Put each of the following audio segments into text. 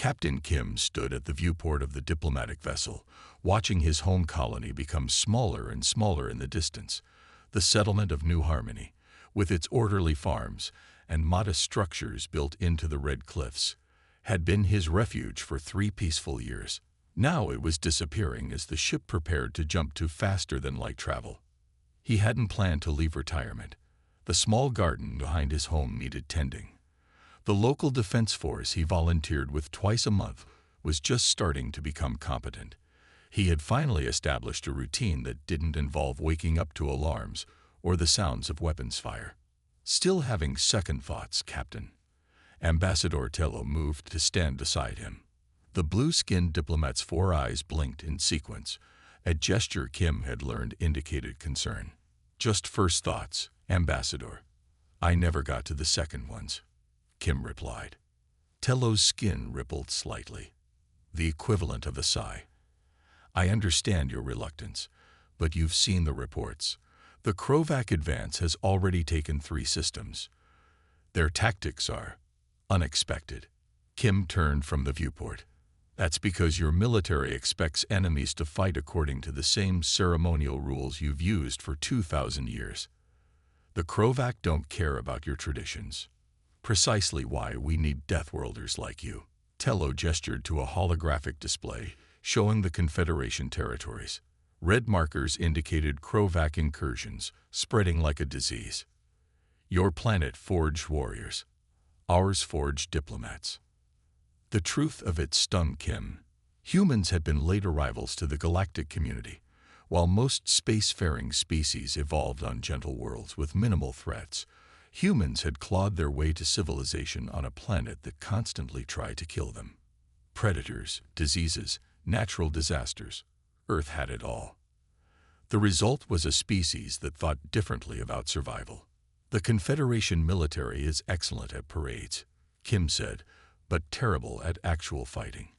Captain Kim stood at the viewport of the diplomatic vessel, watching his home colony become smaller and smaller in the distance. The settlement of New Harmony, with its orderly farms and modest structures built into the red cliffs, had been his refuge for 3 peaceful years. Now it was disappearing as the ship prepared to jump to faster-than-light travel. He hadn't planned to leave retirement. The small garden behind his home needed tending. The local defense force he volunteered with twice a month was just starting to become competent. He had finally established a routine that didn't involve waking up to alarms or the sounds of weapons fire. Still having second thoughts, Captain. Ambassador Tello moved to stand beside him. The blue-skinned diplomat's 4 eyes blinked in sequence. A gesture Kim had learned indicated concern. Just first thoughts, Ambassador. I never got to the second ones, Kim replied. Tello's skin rippled slightly. The equivalent of a sigh. I understand your reluctance, but you've seen the reports. The Krovac advance has already taken 3 systems. Their tactics are unexpected. Kim turned from the viewport. That's because your military expects enemies to fight according to the same ceremonial rules you've used for 2,000 years. The Krovac don't care about your traditions. Precisely why we need Deathworlders like you. Tello gestured to a holographic display showing the Confederation territories. Red markers indicated Krovac incursions, spreading like a disease. Your planet forged warriors. Ours forged diplomats. The truth of it stung Kim. Humans had been late arrivals to the galactic community, while most spacefaring species evolved on gentle worlds with minimal threats. Humans had clawed their way to civilization on a planet that constantly tried to kill them. Predators, diseases, natural disasters. Earth had it all. The result was a species that thought differently about survival. The Confederation military is excellent at parades, Kim said, but terrible at actual fighting.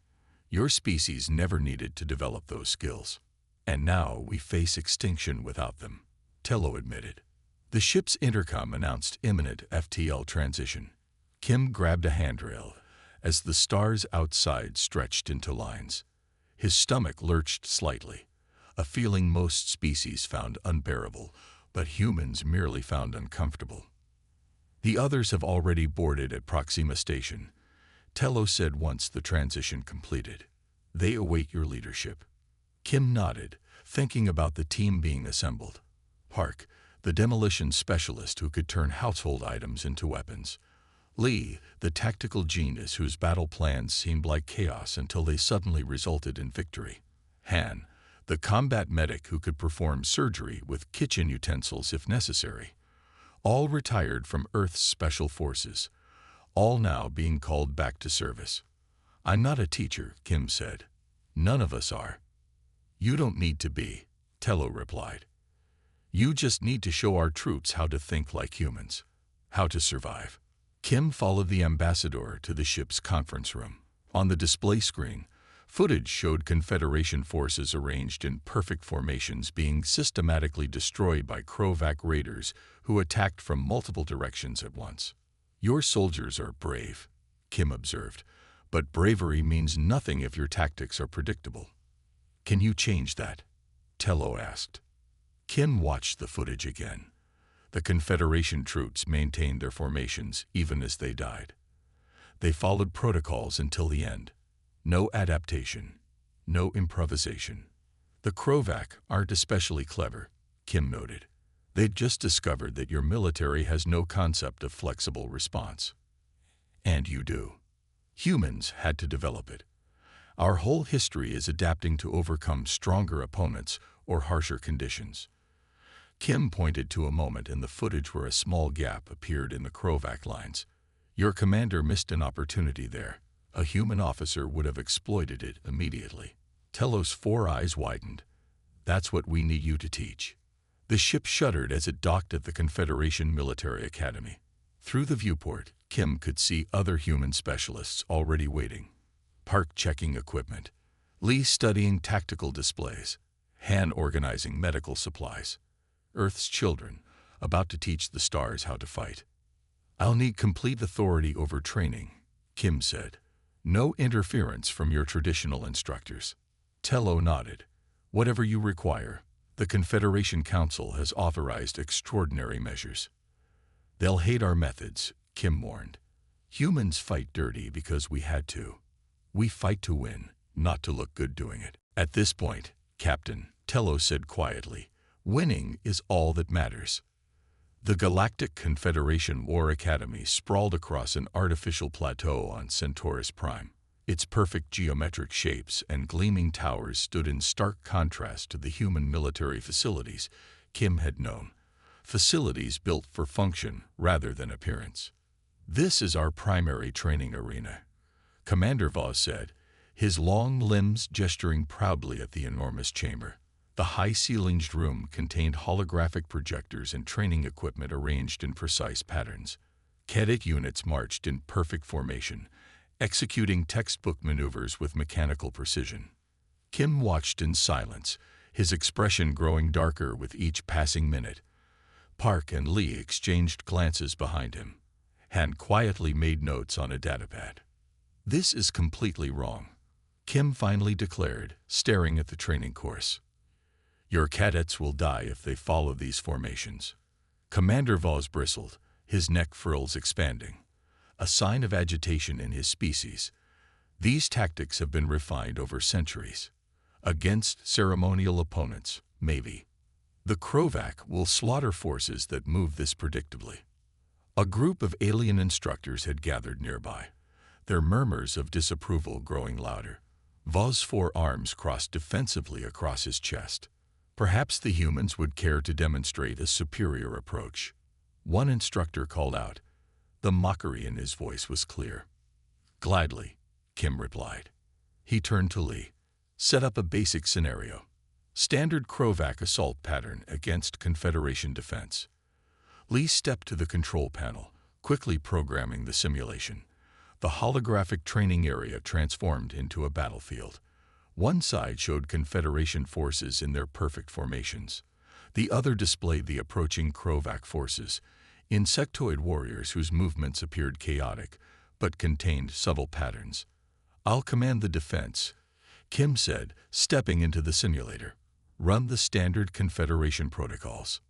Your species never needed to develop those skills. And now we face extinction without them, Tello admitted. The ship's intercom announced imminent FTL transition. Kim grabbed a handrail as the stars outside stretched into lines. His stomach lurched slightly, a feeling most species found unbearable, but humans merely found uncomfortable. The others have already boarded at Proxima Station, Tello said once the transition completed. They await your leadership. Kim nodded, thinking about the team being assembled. Park, the demolition specialist who could turn household items into weapons. Lee, the tactical genius whose battle plans seemed like chaos until they suddenly resulted in victory. Han, the combat medic who could perform surgery with kitchen utensils if necessary. All retired from Earth's special forces, all now being called back to service. I'm not a teacher, Kim said. None of us are. You don't need to be, Tello replied. You just need to show our troops how to think like humans, how to survive. Kim followed the ambassador to the ship's conference room. On the display screen, footage showed Confederation forces arranged in perfect formations being systematically destroyed by Krovac raiders who attacked from multiple directions at once. Your soldiers are brave, Kim observed, but bravery means nothing if your tactics are predictable. Can you change that? Tello asked. Kim watched the footage again. The Confederation troops maintained their formations even as they died. They followed protocols until the end. No adaptation, no improvisation. The Krovac aren't especially clever, Kim noted. They'd just discovered that your military has no concept of flexible response. And you do. Humans had to develop it. Our whole history is adapting to overcome stronger opponents or harsher conditions. Kim pointed to a moment in the footage where a small gap appeared in the Krovac lines. Your commander missed an opportunity there. A human officer would have exploited it immediately. Tello's 4 eyes widened. That's what we need you to teach. The ship shuddered as it docked at the Confederation Military Academy. Through the viewport, Kim could see other human specialists already waiting. Park checking equipment. Lee studying tactical displays. Han organizing medical supplies. Earth's children, about to teach the stars how to fight. I'll need complete authority over training, Kim said. No interference from your traditional instructors. Tello nodded. Whatever you require. The Confederation Council has authorized extraordinary measures. They'll hate our methods, Kim warned. Humans fight dirty because we had to. We fight to win, not to look good doing it. At this point, Captain, Tello said quietly, winning is all that matters. The Galactic Confederation War Academy sprawled across an artificial plateau on Centaurus Prime. Its perfect geometric shapes and gleaming towers stood in stark contrast to the human military facilities Kim had known. Facilities built for function rather than appearance. This is our primary training arena, Commander Voss said, his long limbs gesturing proudly at the enormous chamber. The high-ceilinged room contained holographic projectors and training equipment arranged in precise patterns. Cadet units marched in perfect formation, executing textbook maneuvers with mechanical precision. Kim watched in silence, his expression growing darker with each passing minute. Park and Lee exchanged glances behind him. Han quietly made notes on a datapad. This is completely wrong, Kim finally declared, staring at the training course. Your cadets will die if they follow these formations. Commander Voss bristled, his neck frills expanding, a sign of agitation in his species. These tactics have been refined over centuries. Against ceremonial opponents, maybe. The Krovac will slaughter forces that move this predictably. A group of alien instructors had gathered nearby, their murmurs of disapproval growing louder. Voss' four arms crossed defensively across his chest. Perhaps the humans would care to demonstrate a superior approach. One instructor called out. The mockery in his voice was clear. Gladly, Kim replied. He turned to Lee. Set up a basic scenario. Standard Krovac assault pattern against Confederation defense. Lee stepped to the control panel, quickly programming the simulation. The holographic training area transformed into a battlefield. One side showed Confederation forces in their perfect formations. The other displayed the approaching Krovac forces, insectoid warriors whose movements appeared chaotic, but contained subtle patterns. I'll command the defense, Kim said, stepping into the simulator. Run the standard Confederation protocols.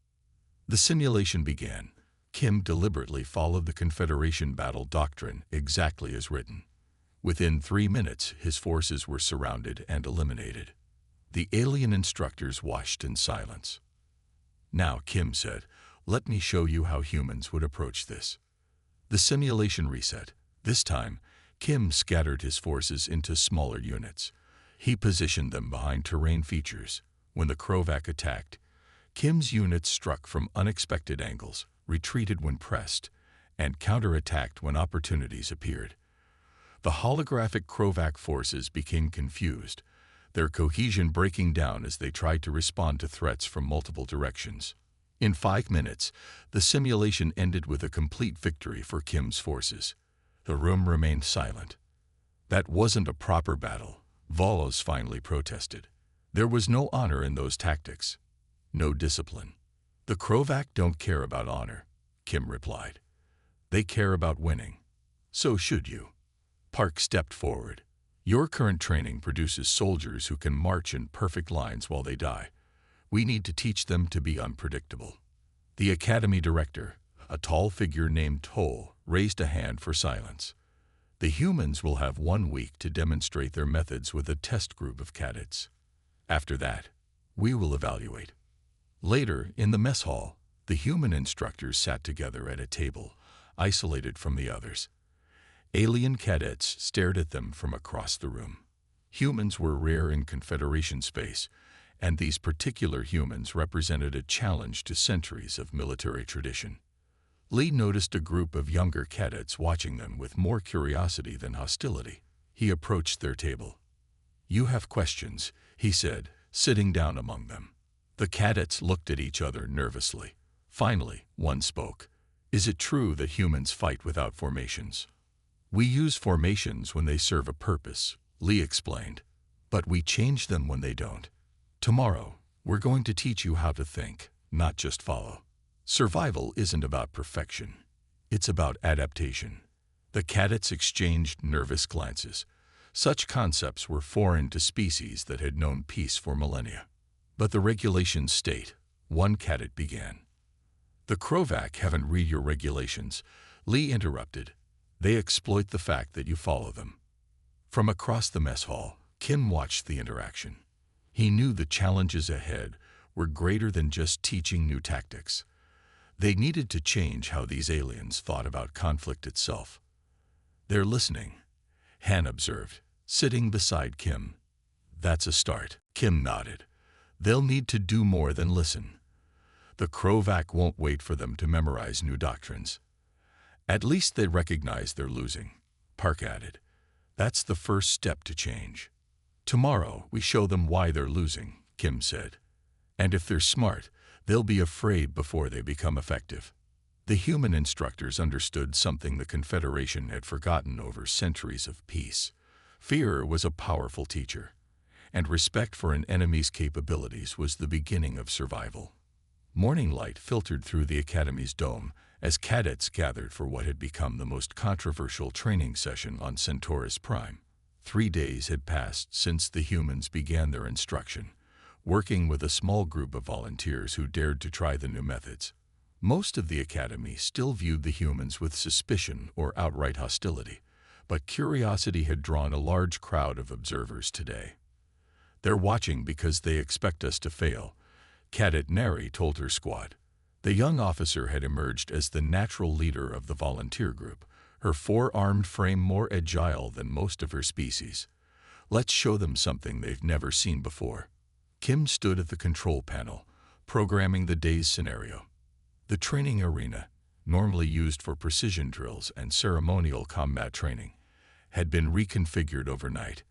The simulation began. Kim deliberately followed the Confederation battle doctrine exactly as written. Within 3 minutes, his forces were surrounded and eliminated. The alien instructors watched in silence. Now, Kim said, let me show you how humans would approach this. The simulation reset. This time, Kim scattered his forces into smaller units. He positioned them behind terrain features. When the Krovac attacked, Kim's units struck from unexpected angles, retreated when pressed, and counterattacked when opportunities appeared. The holographic Krovac forces became confused, their cohesion breaking down as they tried to respond to threats from multiple directions. In 5 minutes, the simulation ended with a complete victory for Kim's forces. The room remained silent. That wasn't a proper battle, Volos finally protested. There was no honor in those tactics. No discipline. The Krovac don't care about honor, Kim replied. They care about winning. So should you. Park stepped forward. Your current training produces soldiers who can march in perfect lines while they die. We need to teach them to be unpredictable. The academy director, a tall figure named Toll, raised a hand for silence. The humans will have 1 week to demonstrate their methods with a test group of cadets. After that, we will evaluate. Later, in the mess hall, the human instructors sat together at a table, isolated from the others. Alien cadets stared at them from across the room. Humans were rare in Confederation space, and these particular humans represented a challenge to centuries of military tradition. Lee noticed a group of younger cadets watching them with more curiosity than hostility. He approached their table. You have questions, he said, sitting down among them. The cadets looked at each other nervously. Finally, one spoke. Is it true that humans fight without formations? We use formations when they serve a purpose, Lee explained, but we change them when they don't. Tomorrow, we're going to teach you how to think, not just follow. Survival isn't about perfection. It's about adaptation. The cadets exchanged nervous glances. Such concepts were foreign to species that had known peace for millennia. But the regulations state, one cadet began. "The Krovac haven't read your regulations," Lee interrupted. "They exploit the fact that you follow them." From across the mess hall, Kim watched the interaction. He knew the challenges ahead were greater than just teaching new tactics. They needed to change how these aliens thought about conflict itself. "They're listening," Han observed, sitting beside Kim. "That's a start." Kim nodded. "They'll need to do more than listen. The Krovac won't wait for them to memorize new doctrines. At least they recognize they're losing," Park added. "That's the first step to change." "Tomorrow we show them why they're losing," Kim said. "And if they're smart, they'll be afraid before they become effective." The human instructors understood something the Confederation had forgotten over centuries of peace. Fear was a powerful teacher, and respect for an enemy's capabilities was the beginning of survival. Morning light filtered through the Academy's dome as cadets gathered for what had become the most controversial training session on Centaurus Prime. 3 days had passed since the humans began their instruction, working with a small group of volunteers who dared to try the new methods. Most of the Academy still viewed the humans with suspicion or outright hostility, but curiosity had drawn a large crowd of observers today. "They're watching because they expect us to fail," Cadet Neri told her squad. The young officer had emerged as the natural leader of the volunteer group, her four-armed frame more agile than most of her species. "Let's show them something they've never seen before." Kim stood at the control panel, programming the day's scenario. The training arena, normally used for precision drills and ceremonial combat training, had been reconfigured overnight.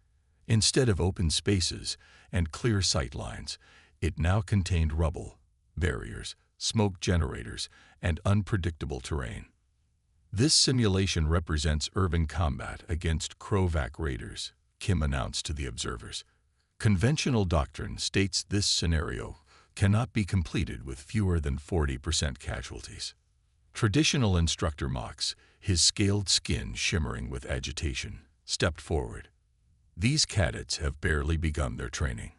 Instead of open spaces and clear sight lines, it now contained rubble, barriers, smoke generators, and unpredictable terrain. "This simulation represents urban combat against Krovac raiders," Kim announced to the observers. "Conventional doctrine states this scenario cannot be completed with fewer than 40% casualties." Traditional instructor Mox, his scaled skin shimmering with agitation, stepped forward. "These cadets have barely begun their training.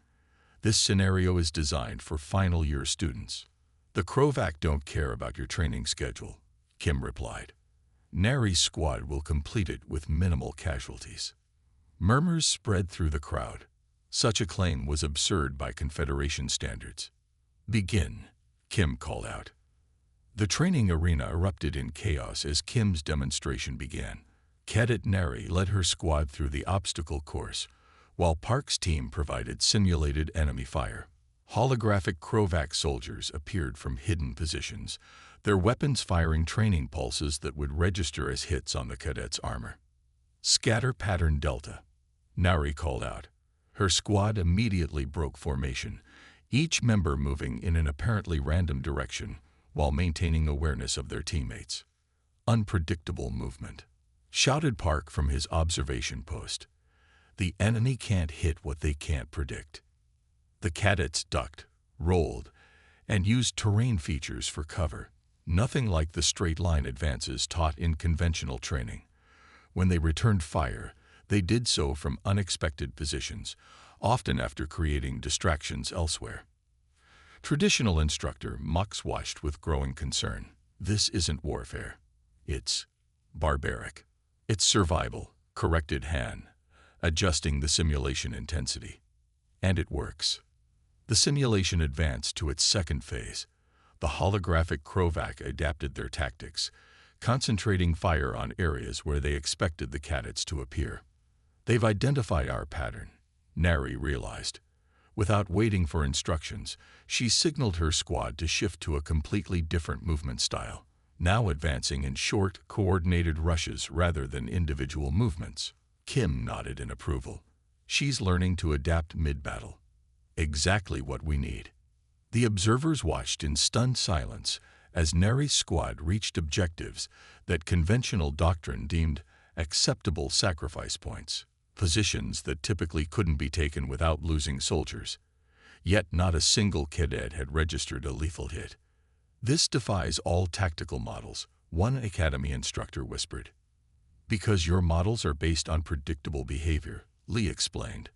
This scenario is designed for final-year students." "The Krovac don't care about your training schedule," Kim replied. "Neri's squad will complete it with minimal casualties." Murmurs spread through the crowd. Such a claim was absurd by Confederation standards. "Begin," Kim called out. The training arena erupted in chaos as Kim's demonstration began. Cadet Neri led her squad through the obstacle course, while Park's team provided simulated enemy fire. Holographic Krovac soldiers appeared from hidden positions, their weapons firing training pulses that would register as hits on the cadets' armor. "Scatter pattern Delta," Neri called out. Her squad immediately broke formation, each member moving in an apparently random direction while maintaining awareness of their teammates. "Unpredictable movement," shouted Park from his observation post. "The enemy can't hit what they can't predict." The cadets ducked, rolled, and used terrain features for cover, nothing like the straight-line advances taught in conventional training. When they returned fire, they did so from unexpected positions, often after creating distractions elsewhere. Traditional instructor Mox watched with growing concern. "This isn't warfare. It's barbaric. It's survival," corrected Han, adjusting the simulation intensity. "And it works." The simulation advanced to its second phase. The holographic Krovac adapted their tactics, concentrating fire on areas where they expected the cadets to appear. "They've identified our pattern," Neri realized. Without waiting for instructions, she signaled her squad to shift to a completely different movement style, now advancing in short, coordinated rushes rather than individual movements. Kim nodded in approval. "She's learning to adapt mid-battle." "Exactly what we need." The observers watched in stunned silence as Neri's squad reached objectives that conventional doctrine deemed acceptable sacrifice points, positions that typically couldn't be taken without losing soldiers. Yet not a single cadet had registered a lethal hit. "This defies all tactical models," one Academy instructor whispered. Because your models are based on predictable behavior, Lee explained.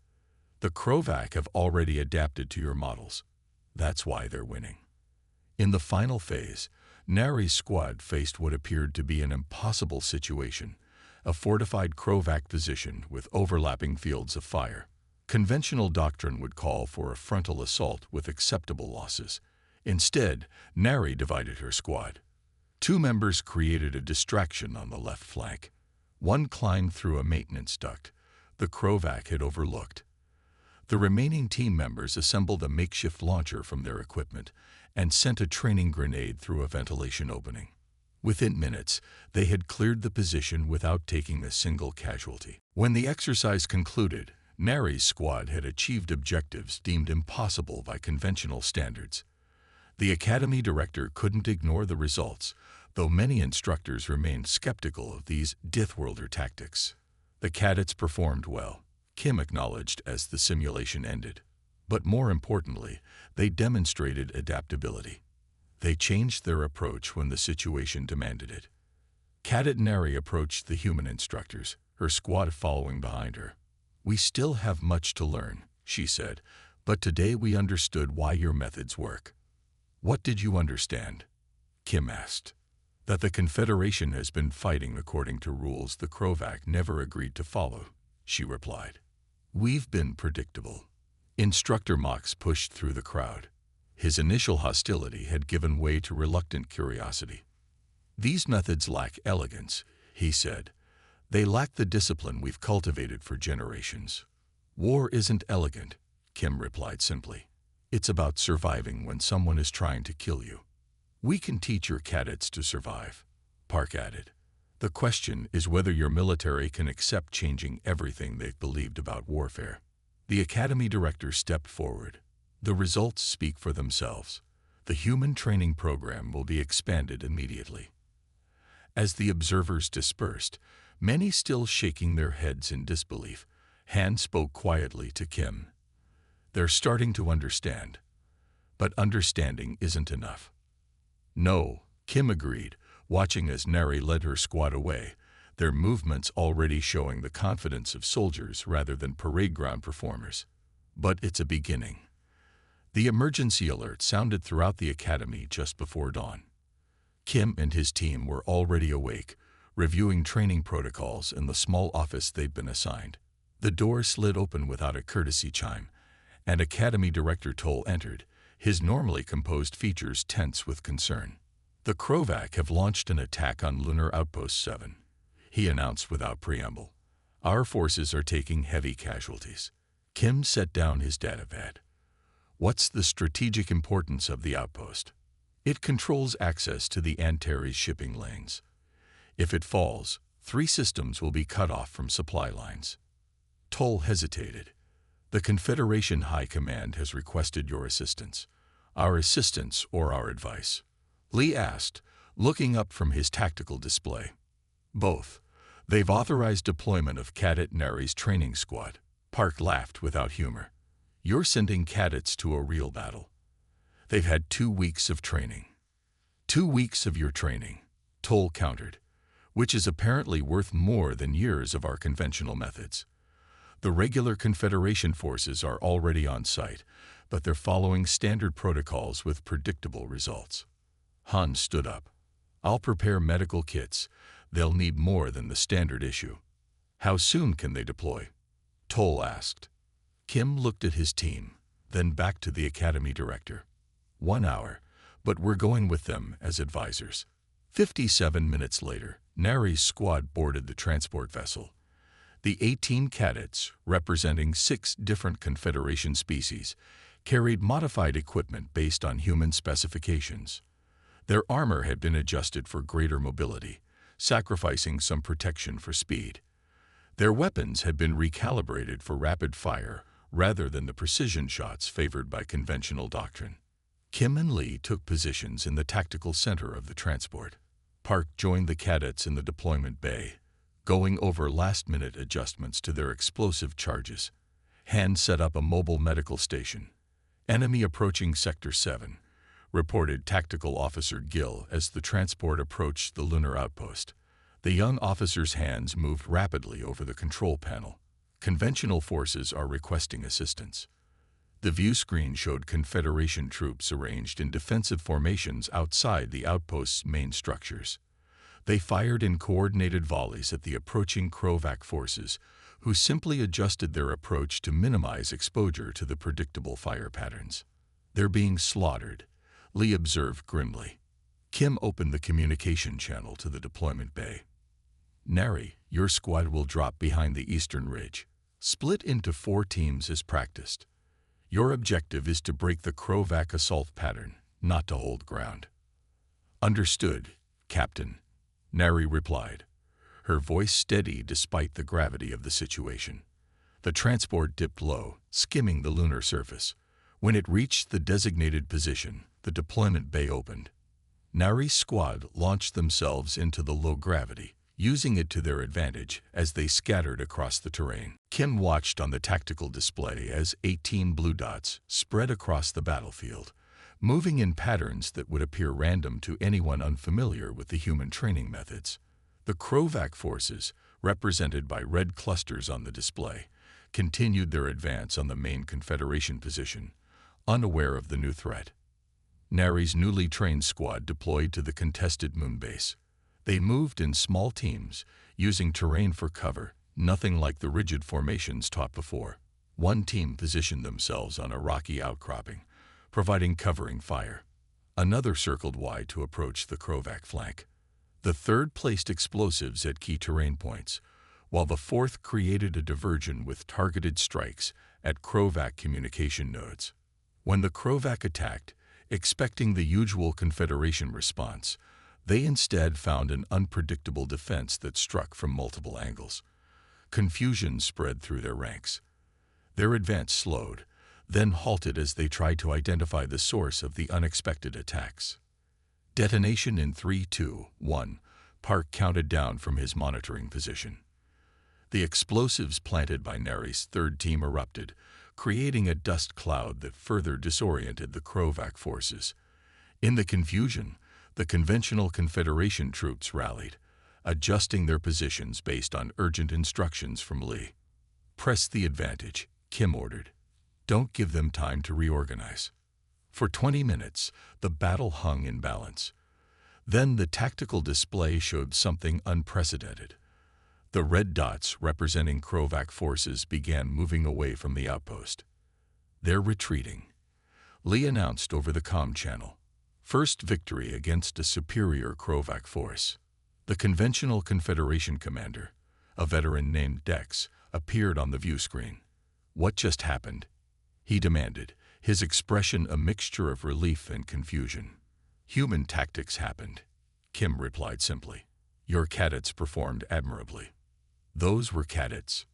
The Krovac have already adapted to your models. That's why they're winning. In the final phase, Nari's squad faced what appeared to be an impossible situation, a fortified Krovac position with overlapping fields of fire. Conventional doctrine would call for a frontal assault with acceptable losses. Instead, Nari divided her squad. 2 members created a distraction on the left flank. One climbed through a maintenance duct the Krovac had overlooked. The remaining team members assembled a makeshift launcher from their equipment and sent a training grenade through a ventilation opening. Within minutes, they had cleared the position without taking a single casualty. When the exercise concluded, Nari's squad had achieved objectives deemed impossible by conventional standards. The academy director couldn't ignore the results, though many instructors remained skeptical of these Deathworlder tactics. The cadets performed well, Kim acknowledged as the simulation ended. But more importantly, they demonstrated adaptability. They changed their approach when the situation demanded it. Cadet Nari approached the human instructors, her squad following behind her. "We still have much to learn," she said, "but today we understood why your methods work." "What did you understand?" Kim asked. "That the Confederation has been fighting according to rules the Krovac never agreed to follow," she replied. "We've been predictable." Instructor Mox pushed through the crowd. His initial hostility had given way to reluctant curiosity. "These methods lack elegance," he said. "They lack the discipline we've cultivated for generations." "War isn't elegant," Kim replied simply. "It's about surviving when someone is trying to kill you." "We can teach your cadets to survive," Park added. "The question is whether your military can accept changing everything they've believed about warfare." The academy director stepped forward. "The results speak for themselves. The human training program will be expanded immediately." As the observers dispersed, many still shaking their heads in disbelief, Han spoke quietly to Kim. "They're starting to understand. But understanding isn't enough." "No," Kim agreed, watching as Nari led her squad away, their movements already showing the confidence of soldiers rather than parade ground performers. "But it's a beginning." The emergency alert sounded throughout the academy just before dawn. Kim and his team were already awake, reviewing training protocols in the small office they'd been assigned. The door slid open without a courtesy chime, and Academy Director Toll entered, his normally composed features tense with concern. "The Krovac have launched an attack on Lunar Outpost 7, he announced without preamble. "Our forces are taking heavy casualties." Kim set down his datapad. "What's the strategic importance of the outpost?" "It controls access to the Antares shipping lanes. If it falls, 3 systems will be cut off from supply lines." Toll hesitated. "The Confederation High Command has requested your assistance." "Our assistance or our advice?" Lee asked, looking up from his tactical display. "Both. They've authorized deployment of Cadet Nari's training squad." Park laughed without humor. "You're sending cadets to a real battle." "They've had 2 weeks of training." 2 weeks of your training," Toll countered, "which is apparently worth more than years of our conventional methods. The regular Confederation forces are already on site, but they're following standard protocols with predictable results." Han stood up. "I'll prepare medical kits. They'll need more than the standard issue." "How soon can they deploy?" Toll asked. Kim looked at his team, then back to the academy director. 1 hour, but we're going with them as advisors." 57 minutes later, Nari's squad boarded the transport vessel. The 18 cadets, representing 6 different Confederation species, carried modified equipment based on human specifications. Their armor had been adjusted for greater mobility, sacrificing some protection for speed. Their weapons had been recalibrated for rapid fire rather than the precision shots favored by conventional doctrine. Kim and Lee took positions in the tactical center of the transport. Park joined the cadets in the deployment bay, going over last-minute adjustments to their explosive charges. Han set up a mobile medical station. "Enemy approaching Sector 7, reported Tactical Officer Gill as the transport approached the lunar outpost. The young officer's hands moved rapidly over the control panel. Conventional forces are requesting assistance. The view screen showed Confederation troops arranged in defensive formations outside the outpost's main structures. They fired in coordinated volleys at the approaching Krovac forces, who simply adjusted their approach to minimize exposure to the predictable fire patterns. "They're being slaughtered," Lee observed grimly. Kim opened the communication channel to the deployment bay. "Nari, your squad will drop behind the eastern ridge. Split into 4 teams as practiced. Your objective is to break the Krovac assault pattern, not to hold ground." "Understood, Captain," Nari replied, her voice steady despite the gravity of the situation. The transport dipped low, skimming the lunar surface. When it reached the designated position, the deployment bay opened. Nari's squad launched themselves into the low gravity, using it to their advantage as they scattered across the terrain. Kim watched on the tactical display as 18 blue dots spread across the battlefield, moving in patterns that would appear random to anyone unfamiliar with the human training methods. The Krovac forces, represented by red clusters on the display, continued their advance on the main Confederation position, unaware of the new threat. Nari's newly trained squad deployed to the contested moon base. They moved in small teams, using terrain for cover, nothing like the rigid formations taught before. One team positioned themselves on a rocky outcropping, providing covering fire. Another circled wide to approach the Krovac flank. The third placed explosives at key terrain points, while the fourth created a diversion with targeted strikes at Krovac communication nodes. When the Krovac attacked, expecting the usual Confederation response, they instead found an unpredictable defense that struck from multiple angles. Confusion spread through their ranks. Their advance slowed, then halted as they tried to identify the source of the unexpected attacks. "Detonation in 3, 2, 1, Park counted down from his monitoring position. The explosives planted by Nari's third team erupted, creating a dust cloud that further disoriented the Krovac forces. In the confusion, the conventional Confederation troops rallied, adjusting their positions based on urgent instructions from Lee. "Press the advantage," Kim ordered. "Don't give them time to reorganize." For 20 minutes, the battle hung in balance. Then the tactical display showed something unprecedented. The red dots representing Krovac forces began moving away from the outpost. "They're retreating," Lee announced over the comm channel. First victory against a superior Krovac force. The conventional Confederation commander, a veteran named Dex, appeared on the view screen. "What just happened?" he demanded, his expression a mixture of relief and confusion. "Human tactics happened," Kim replied simply. "Your cadets performed admirably." "Those were cadets."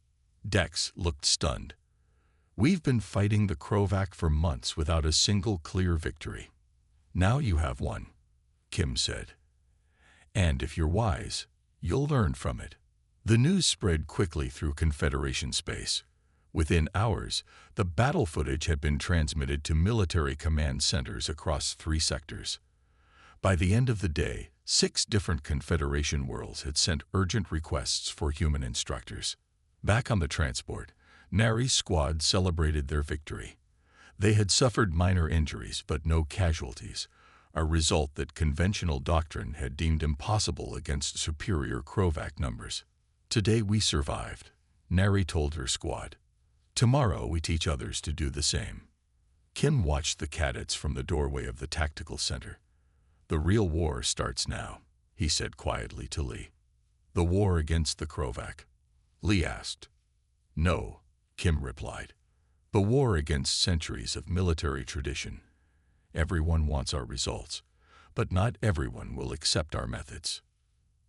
Dex looked stunned. "We've been fighting the Krovac for months without a single clear victory. Now you have one," Kim said. "And if you're wise, you'll learn from it." The news spread quickly through Confederation space. Within hours, the battle footage had been transmitted to military command centers across 3 sectors. By the end of the day, 6 different Confederation worlds had sent urgent requests for human instructors. Back on the transport, Nari's squad celebrated their victory. They had suffered minor injuries but no casualties, a result that conventional doctrine had deemed impossible against superior Krovac numbers. "Today we survived," Nari told her squad. "Tomorrow we teach others to do the same." Kim watched the cadets from the doorway of the tactical center. "The real war starts now," he said quietly to Lee. "The war against the Krovac?" Lee asked. "No," Kim replied. "The war against centuries of military tradition. Everyone wants our results, but not everyone will accept our methods."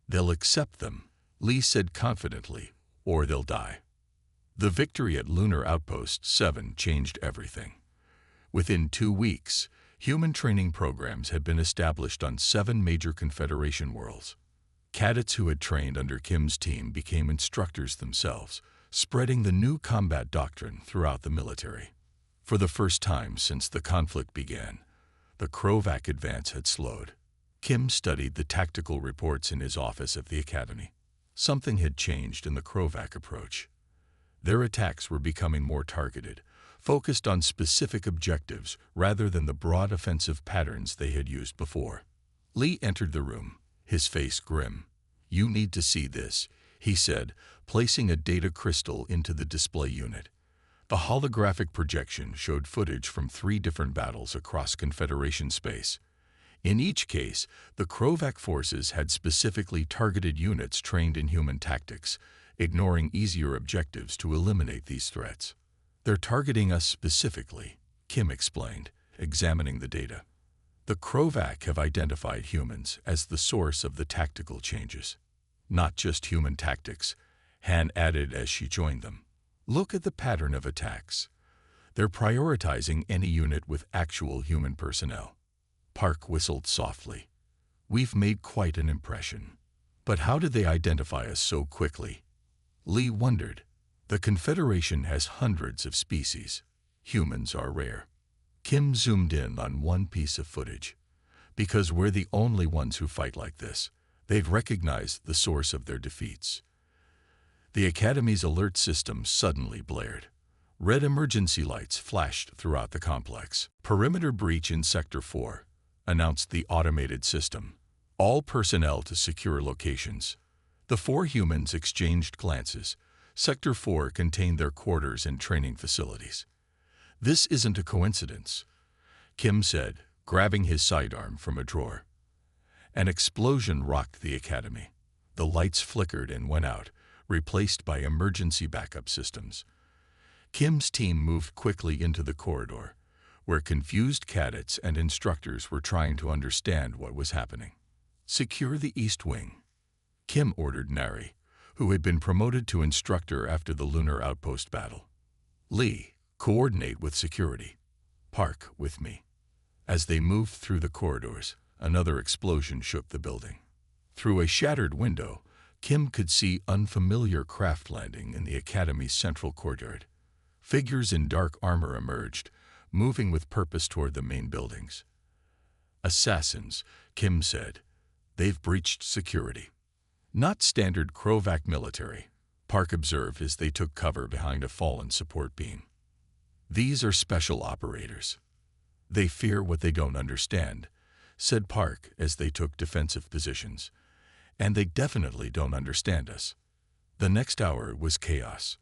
"They'll accept them," Lee said confidently, "or they'll die." The victory at Lunar Outpost 7 changed everything. Within 2 weeks, human training programs had been established on 7 major Confederation worlds. Cadets who had trained under Kim's team became instructors themselves, spreading the new combat doctrine throughout the military. For the first time since the conflict began, the Krovac advance had slowed. Kim studied the tactical reports in his office at the academy. Something had changed in the Krovac approach. Their attacks were becoming more targeted, focused on specific objectives rather than the broad offensive patterns they had used before. Lee entered the room, his face grim. "You need to see this," he said, placing a data crystal into the display unit. The holographic projection showed footage from 3 different battles across Confederation space. In each case, the Krovac forces had specifically targeted units trained in human tactics, ignoring easier objectives to eliminate these threats. "They're targeting us specifically," Kim explained, examining the data. "The Krovac have identified humans as the source of the tactical changes. Not just human tactics," Han added as she joined them. "Look at the pattern of attacks. They're prioritizing any unit with actual human personnel." Park whistled softly. "We've made quite an impression. But how did they identify us so quickly?" Lee wondered. "The Confederation has hundreds of species. Humans are rare." Kim zoomed in on one piece of footage. "Because we're the only ones who fight like this, they've recognized the source of their defeats." The Academy's alert system suddenly blared. Red emergency lights flashed throughout the complex. "Perimeter breach in Sector 4, announced the automated system. "All personnel to secure locations." The 4 humans exchanged glances. Sector 4 contained their quarters and training facilities. "This isn't a coincidence," Kim said, grabbing his sidearm from a drawer. An explosion rocked the Academy. The lights flickered and went out, replaced by emergency backup systems. Kim's team moved quickly into the corridor, where confused cadets and instructors were trying to understand what was happening. "Secure the East Wing," Kim ordered Nari, who had been promoted to instructor after the lunar outpost battle. "Lee, coordinate with security. Park with me." As they moved through the corridors, another explosion shook the building. Through a shattered window, Kim could see unfamiliar craft landing in the Academy's central courtyard. Figures in dark armor emerged, moving with purpose toward the main buildings. "Assassins," Kim said. "They've breached security." "Not standard Krovac military," Park observed as they took cover behind a fallen support beam. "These are special operators. They fear what they don't understand," said Park as they took defensive positions. "And they definitely don't understand us." The next hour was chaos.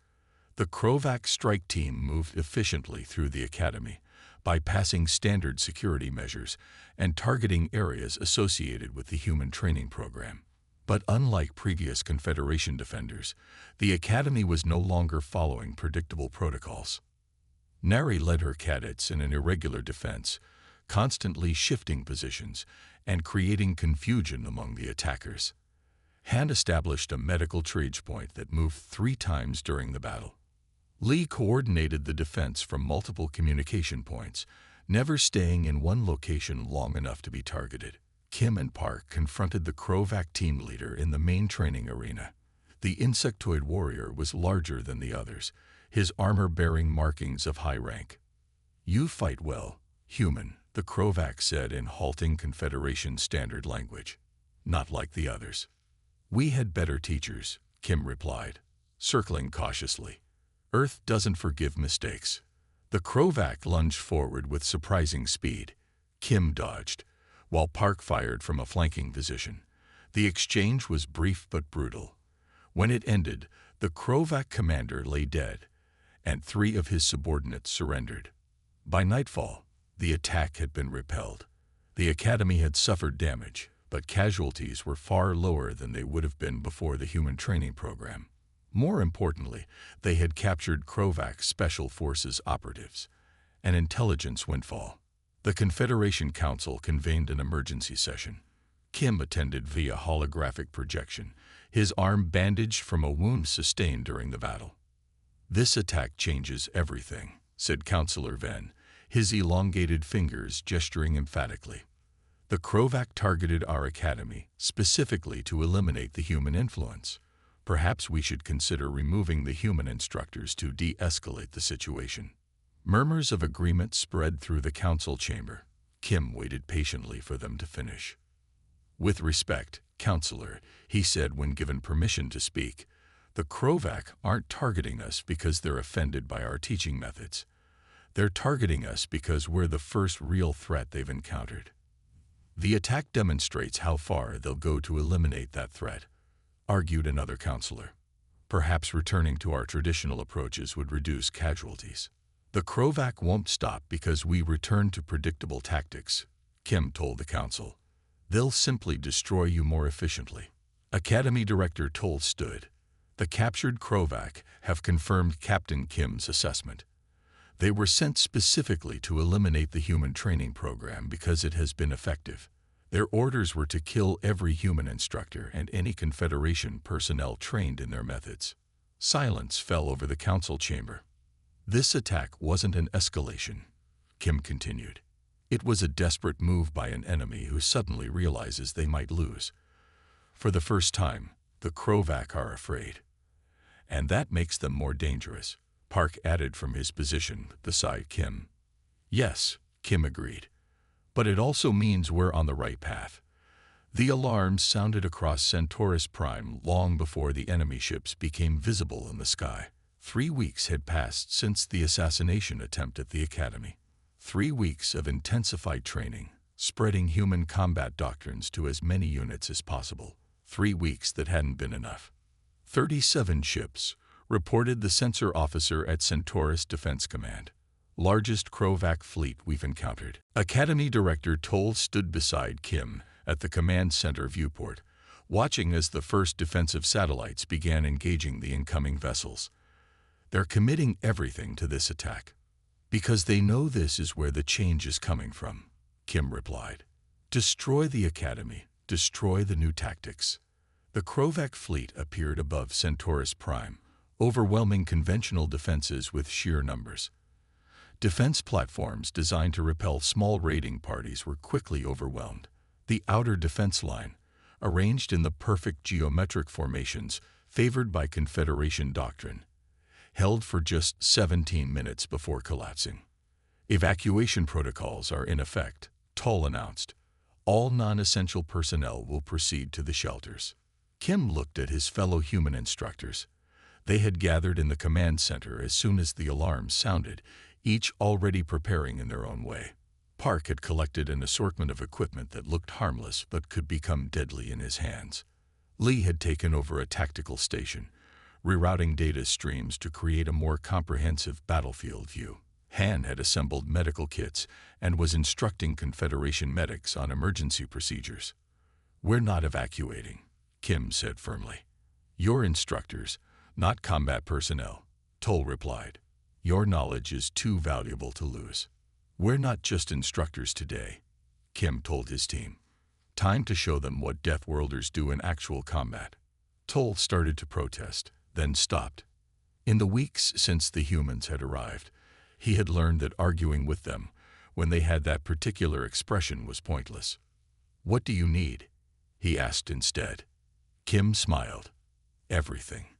The Krovac strike team moved efficiently through the Academy, bypassing standard security measures and targeting areas associated with the human training program. But unlike previous Confederation defenders, the Academy was no longer following predictable protocols. Nari led her cadets in an irregular defense, constantly shifting positions and creating confusion among the attackers. Han established a medical triage point that moved 3 times during the battle. Lee coordinated the defense from multiple communication points, never staying in one location long enough to be targeted. Kim and Park confronted the Krovac team leader in the main training arena. The insectoid warrior was larger than the others, his armor bearing markings of high rank. "You fight well, human," the Krovac said in halting Confederation standard language. "Not like the others." "We had better teachers," Kim replied, circling cautiously. "Earth doesn't forgive mistakes." The Krovac lunged forward with surprising speed. Kim dodged, while Park fired from a flanking position. The exchange was brief but brutal. When it ended, the Krovac commander lay dead, and 3 of his subordinates surrendered. By nightfall, the attack had been repelled. The Academy had suffered damage, but casualties were far lower than they would have been before the human training program. More importantly, they had captured Krovac Special Forces operatives, an intelligence windfall. The Confederation Council convened an emergency session. Kim attended via holographic projection, his arm bandaged from a wound sustained during the battle. "This attack changes everything," said Counselor Venn, his elongated fingers gesturing emphatically. "The Krovac targeted our academy specifically to eliminate the human influence. Perhaps we should consider removing the human instructors to de-escalate the situation." Murmurs of agreement spread through the council chamber. Kim waited patiently for them to finish. "With respect, Counselor," he said when given permission to speak, "the Krovak aren't targeting us because they're offended by our teaching methods. They're targeting us because we're the first real threat they've encountered. The attack demonstrates how far they'll go to eliminate that threat," argued another counselor. "Perhaps returning to our traditional approaches would reduce casualties." "The Krovak won't stop because we return to predictable tactics," Kim told the council. "They'll simply destroy you more efficiently." Academy Director Toll stood. "The captured Krovak have confirmed Captain Kim's assessment. They were sent specifically to eliminate the human training program because it has been effective. Their orders were to kill every human instructor and any Confederation personnel trained in their methods." Silence fell over the council chamber. "This attack wasn't an escalation," Kim continued. "It was a desperate move by an enemy who suddenly realizes they might lose. For the first time, the Krovak are afraid. And that makes them more dangerous," Park added from his position beside Kim. "Yes," Kim agreed. "But it also means we're on the right path." The alarms sounded across Centaurus Prime long before the enemy ships became visible in the sky. 3 weeks had passed since the assassination attempt at the Academy. 3 weeks of intensified training, spreading human combat doctrines to as many units as possible. 3 weeks that hadn't been enough. 37 ships, reported the censor officer at Centaurus Defense Command. "Largest Krovak fleet we've encountered." Academy Director Toll stood beside Kim at the command center viewport, watching as the first defensive satellites began engaging the incoming vessels. "They're committing everything to this attack because they know this is where the change is coming from," Kim replied. "Destroy the Academy, destroy the new tactics." The Krovak fleet appeared above Centaurus Prime, overwhelming conventional defenses with sheer numbers. Defense platforms designed to repel small raiding parties were quickly overwhelmed. The outer defense line, arranged in the perfect geometric formations favored by Confederation doctrine, held for just 17 minutes before collapsing. "Evacuation protocols are in effect," Toll announced. "All non-essential personnel will proceed to the shelters." Kim looked at his fellow human instructors. They had gathered in the command center as soon as the alarms sounded, each already preparing in their own way. Park had collected an assortment of equipment that looked harmless but could become deadly in his hands. Lee had taken over a tactical station, rerouting data streams to create a more comprehensive battlefield view. Han had assembled medical kits and was instructing Confederation medics on emergency procedures. "We're not evacuating," Kim said firmly. "You're instructors, not combat personnel," Toll replied. "Your knowledge is too valuable to lose." "We're not just instructors today," Kim told his team. "Time to show them what Deathworlders do in actual combat." Toll started to protest, then stopped. In the weeks since the humans had arrived, he had learned that arguing with them, when they had that particular expression, was pointless. "What do you need?" he asked instead. Kim smiled. "Everything.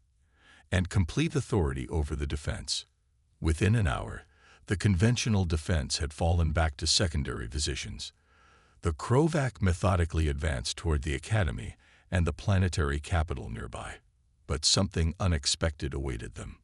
And complete authority over the defense." Within an hour, the conventional defense had fallen back to secondary positions. The Krovak methodically advanced toward the Academy and the planetary capital nearby. But something unexpected awaited them.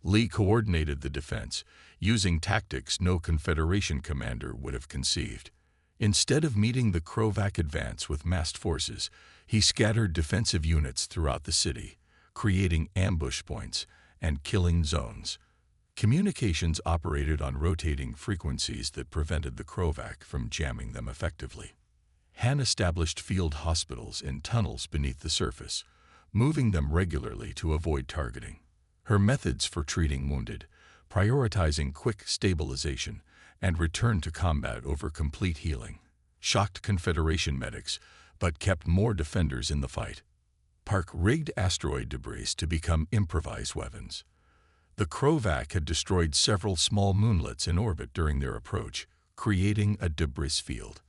Lee coordinated the defense, using tactics no Confederation commander would have conceived. Instead of meeting the Krovak advance with massed forces, he scattered defensive units throughout the city, creating ambush points and killing zones. Communications operated on rotating frequencies that prevented the Krovak from jamming them effectively. Han established field hospitals in tunnels beneath the surface, moving them regularly to avoid targeting. Her methods for treating wounded, prioritizing quick stabilization and return to combat over complete healing, shocked Confederation medics, but kept more defenders in the fight. Park rigged asteroid debris to become improvised weapons. The Krovak had destroyed several small moonlets in orbit during their approach, creating a debris field.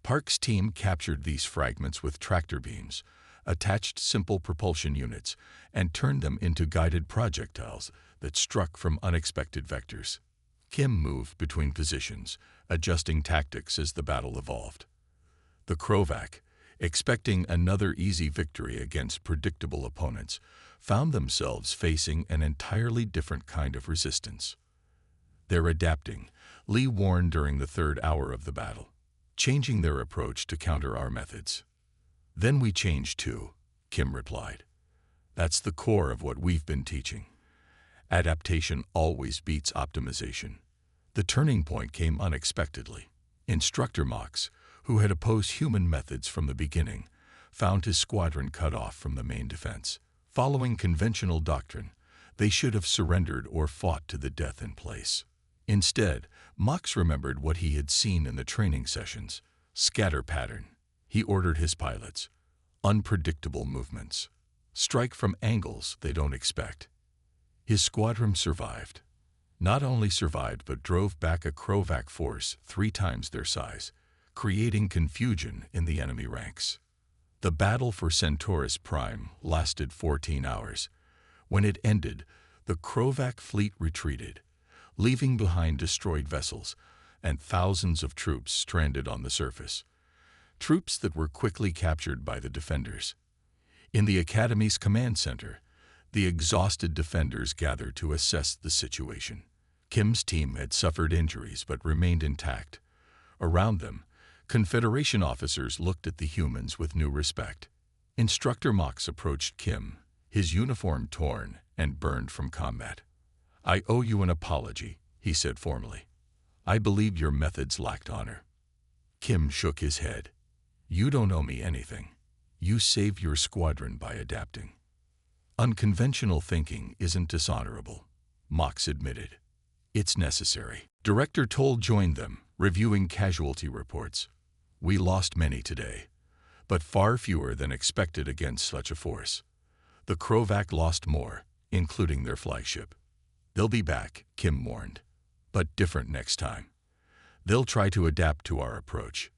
Park's team captured these fragments with tractor beams, attached simple propulsion units, and turned them into guided projectiles that struck from unexpected vectors. Kim moved between positions, adjusting tactics as the battle evolved. The Krovak, expecting another easy victory against predictable opponents, found themselves facing an entirely different kind of resistance. "They're adapting," Lee warned during the third hour of the battle, "changing their approach to counter our methods." "Then we change too," Kim replied. "That's the core of what we've been teaching. Adaptation always beats optimization." The turning point came unexpectedly. Instructor Mox, who had opposed human methods from the beginning, found his squadron cut off from the main defense. Following conventional doctrine, they should have surrendered or fought to the death in place. Instead, Mox remembered what he had seen in the training sessions: scatter pattern. He ordered his pilots: unpredictable movements. Strike from angles they don't expect. His squadron survived. Not only survived, but drove back a Krovac force 3 times their size, creating confusion in the enemy ranks. The battle for Centaurus Prime lasted 14 hours. When it ended, the Krovac fleet retreated, leaving behind destroyed vessels and thousands of troops stranded on the surface. Troops that were quickly captured by the defenders. In the Academy's command center, the exhausted defenders gathered to assess the situation. Kim's team had suffered injuries but remained intact. Around them, Confederation officers looked at the humans with new respect. Instructor Mox approached Kim, his uniform torn and burned from combat. "I owe you an apology," he said formally. "I believe your methods lacked honor." Kim shook his head. "You don't owe me anything. You saved your squadron by adapting." "Unconventional thinking isn't dishonorable," Mox admitted. "It's necessary." Director Toll joined them, reviewing casualty reports. "We lost many today, but far fewer than expected against such a force. The Krovac lost more, including their flagship. They'll be back," Kim warned, "but different next time. They'll try to adapt to our approach.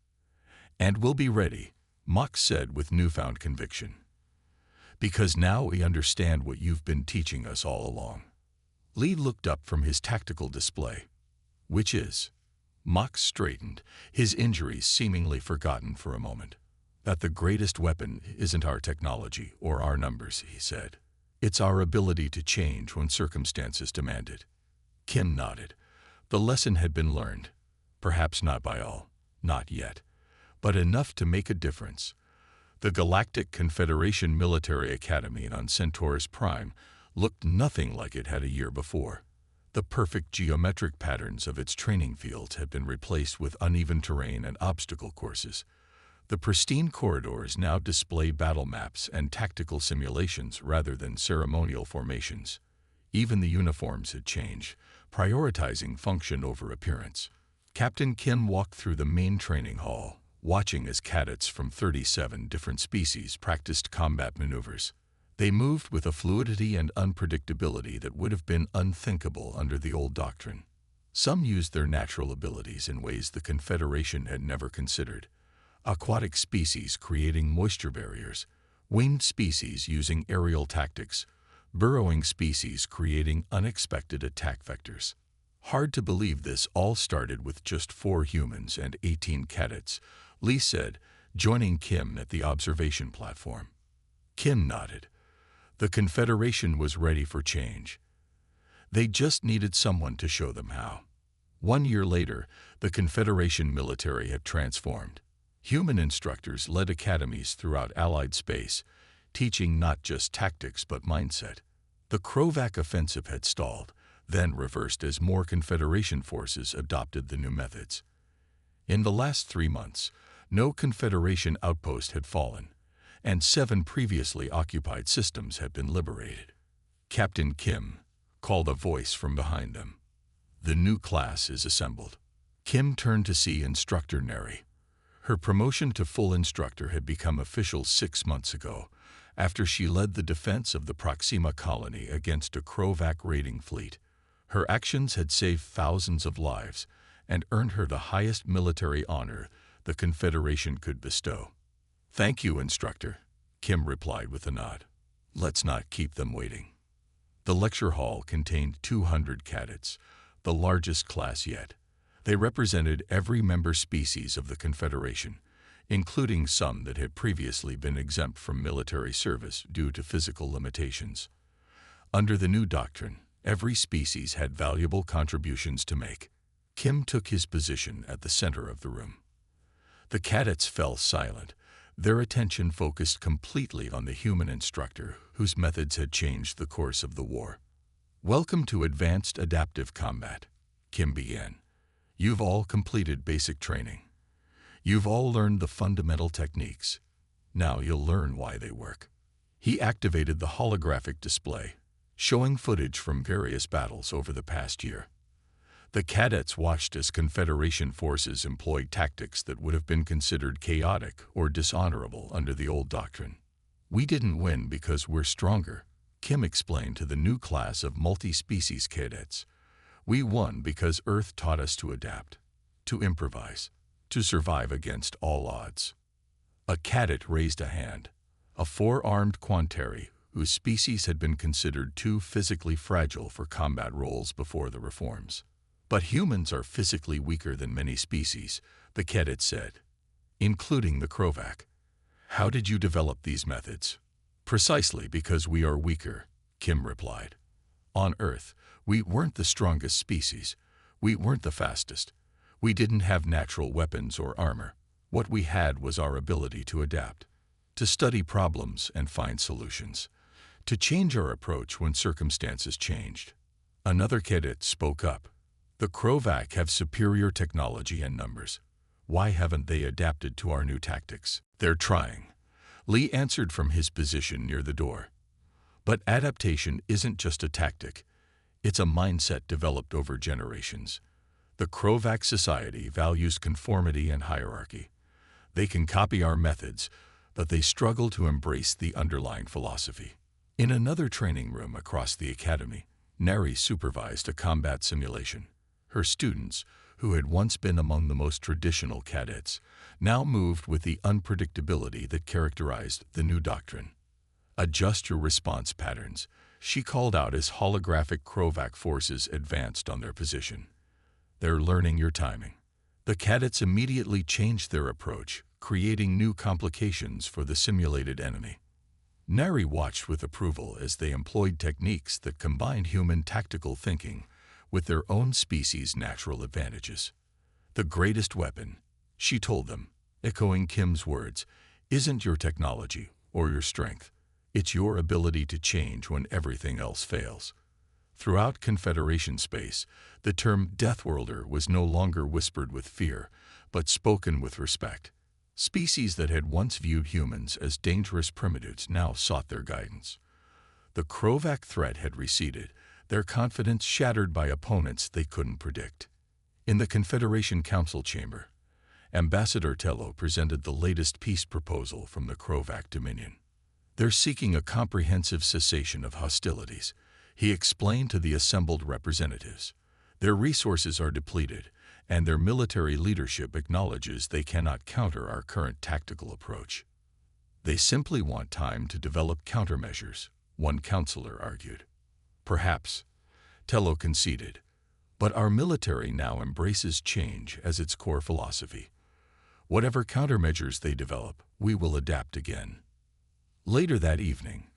And we'll be ready," Mox said with newfound conviction. "Because now we understand what you've been teaching us all along." Lee looked up from his tactical display. "Which is?" Mox straightened, his injuries seemingly forgotten for a moment. "That the greatest weapon isn't our technology or our numbers," he said. "It's our ability to change when circumstances demand it." Kim nodded. The lesson had been learned. Perhaps not by all, not yet, but enough to make a difference. The Galactic Confederation Military Academy on Centaurus Prime looked nothing like it had a year before. The perfect geometric patterns of its training fields had been replaced with uneven terrain and obstacle courses. The pristine corridors now display battle maps and tactical simulations rather than ceremonial formations. Even the uniforms had changed, prioritizing function over appearance. Captain Kim walked through the main training hall, watching as cadets from 37 different species practiced combat maneuvers. They moved with a fluidity and unpredictability that would have been unthinkable under the old doctrine. Some used their natural abilities in ways the Confederation had never considered. Aquatic species creating moisture barriers, winged species using aerial tactics, burrowing species creating unexpected attack vectors. Hard to believe this all started with just 4 humans and 18 cadets, Lee said, joining Kim at the observation platform. Kim nodded. The Confederation was ready for change. They just needed someone to show them how. 1 year later, the Confederation military had transformed. Human instructors led academies throughout Allied space, teaching not just tactics but mindset. The Krovac offensive had stalled, then reversed as more Confederation forces adopted the new methods. In the last 3 months, no Confederation outpost had fallen, and 7 previously occupied systems had been liberated. "Captain Kim," called a voice from behind them. "The new class is assembled." Kim turned to see Instructor Neri. Her promotion to full instructor had become official 6 months ago, after she led the defense of the Proxima colony against a Krovac raiding fleet. Her actions had saved thousands of lives and earned her the highest military honor the Confederation could bestow. "Thank you, Instructor," Kim replied with a nod. "Let's not keep them waiting." The lecture hall contained 200 cadets, the largest class yet. They represented every member species of the Confederation, including some that had previously been exempt from military service due to physical limitations. Under the new doctrine, every species had valuable contributions to make. Kim took his position at the center of the room. The cadets fell silent, their attention focused completely on the human instructor whose methods had changed the course of the war. "Welcome to Advanced Adaptive Combat," Kim began. "You've all completed basic training. You've all learned the fundamental techniques. Now you'll learn why they work." He activated the holographic display, showing footage from various battles over the past year. The cadets watched as Confederation forces employed tactics that would have been considered chaotic or dishonorable under the old doctrine. "We didn't win because we're stronger," Kim explained to the new class of multi-species cadets. "We won because Earth taught us to adapt, to improvise, to survive against all odds." A cadet raised a hand, a four-armed quantary whose species had been considered too physically fragile for combat roles before the reforms. "But humans are physically weaker than many species," the cadet said, "including the Krovac. How did you develop these methods?" "Precisely because we are weaker," Kim replied. "On Earth, we weren't the strongest species. We weren't the fastest. We didn't have natural weapons or armor. What we had was our ability to adapt, to study problems and find solutions, to change our approach when circumstances changed." Another cadet spoke up. "The Krovac have superior technology and numbers. Why haven't they adapted to our new tactics?" "They're trying," Lee answered from his position near the door. "But adaptation isn't just a tactic. It's a mindset developed over generations. The Krovac society values conformity and hierarchy. They can copy our methods, but they struggle to embrace the underlying philosophy." In another training room across the academy, Nari supervised a combat simulation. Her students, who had once been among the most traditional cadets, now moved with the unpredictability that characterized the new doctrine. "Adjust your response patterns," she called out as holographic Krovac forces advanced on their position. "They're learning your timing." The cadets immediately changed their approach, creating new complications for the simulated enemy. Nari watched with approval as they employed techniques that combined human tactical thinking with their own species' natural advantages. "The greatest weapon," she told them, echoing Kim's words, "isn't your technology or your strength. It's your ability to change when everything else fails." Throughout Confederation space, the term Deathworlder was no longer whispered with fear, but spoken with respect. Species that had once viewed humans as dangerous primitives now sought their guidance. The Krovac threat had receded, their confidence shattered by opponents they couldn't predict. In the Confederation Council chamber, Ambassador Tello presented the latest peace proposal from the Krovac Dominion. "They're seeking a comprehensive cessation of hostilities," he explained to the assembled representatives. "Their resources are depleted, and their military leadership acknowledges they cannot counter our current tactical approach. They simply want time to develop countermeasures," one counselor argued. "Perhaps," Tello conceded, "but our military now embraces change as its core philosophy. Whatever countermeasures they develop, we will adapt again." Later that evening,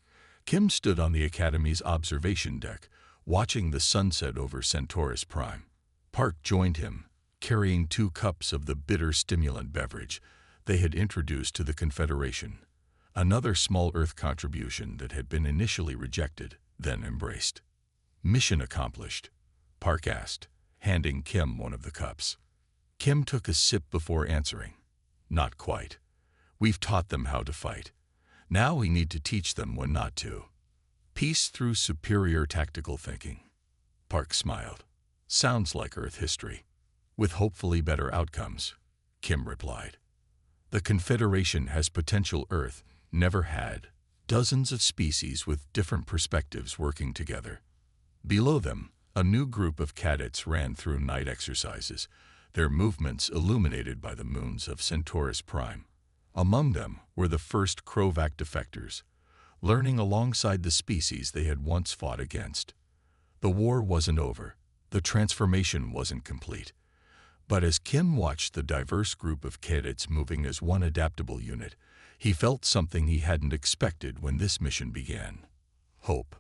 Kim stood on the Academy's observation deck, watching the sunset over Centaurus Prime. Park joined him, carrying 2 cups of the bitter stimulant beverage they had introduced to the Confederation, another small Earth contribution that had been initially rejected, then embraced. "Mission accomplished?" Park asked, handing Kim one of the cups. Kim took a sip before answering. "Not quite. We've taught them how to fight. Now we need to teach them when not to. Peace through superior tactical thinking." Park smiled. "Sounds like Earth history. With hopefully better outcomes," Kim replied. "The Confederation has potential Earth never had, dozens of species with different perspectives working together." Below them, a new group of cadets ran through night exercises, their movements illuminated by the moons of Centaurus Prime. Among them were the first Krovac defectors, learning alongside the species they had once fought against. The war wasn't over, the transformation wasn't complete, But as Kim watched the diverse group of cadets moving as one adaptable unit, he felt something he hadn't expected when this mission began: hope.